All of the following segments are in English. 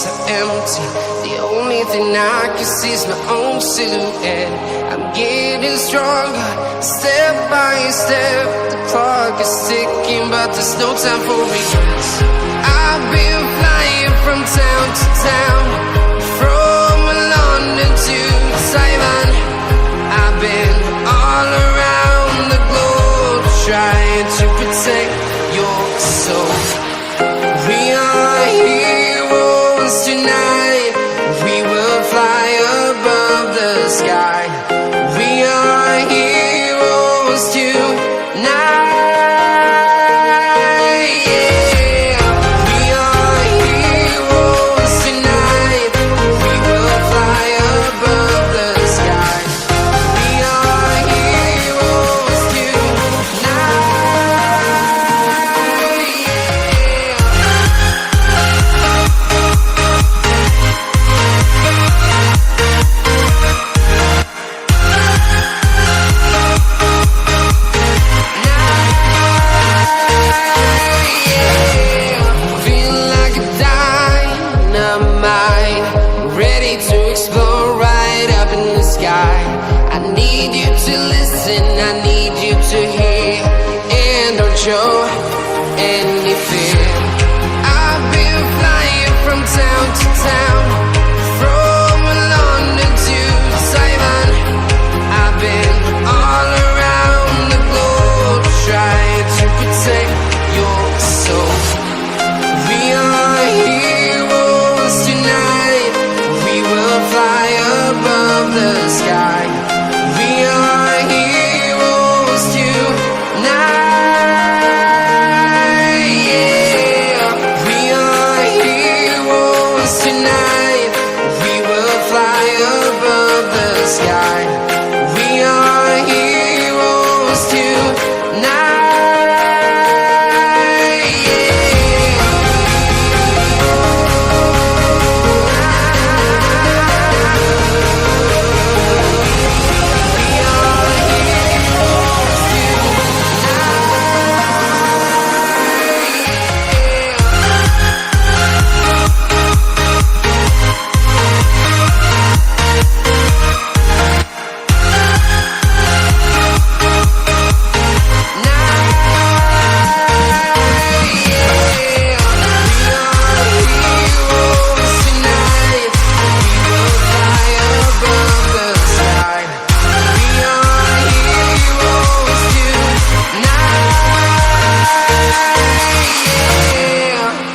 so empty. The only thing I can see is my own silhouette. I'm getting stronger, step by step. The clock is ticking, but there's no time for regrets. I've been flying from town to town, from London to Taiwan. I've been all around the globe, trying to protect your soul. We are heroes tonight. We will fly above the sky. We are heroes tonight. Yeah. We are heroes tonight. We will fly above the sky. We are heroes tonight. Feel like a dynamite, ready to explode right up in the sky. I need you to listen, I need you to hear, and don't show any fear. I've been flying from town to town, from London to Taiwan. I've been all around the globe, trying to protect your soul. We are heroes tonight. We will fly above the sky. We are heroes tonight. Yeah. We are heroes tonight. We will fly above the sky. We are heroes tonight.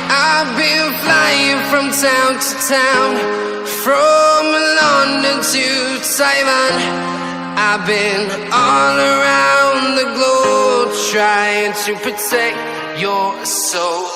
I've been flying from town to town, from London to Taiwan. I've been all around the globe, trying to protect your soul.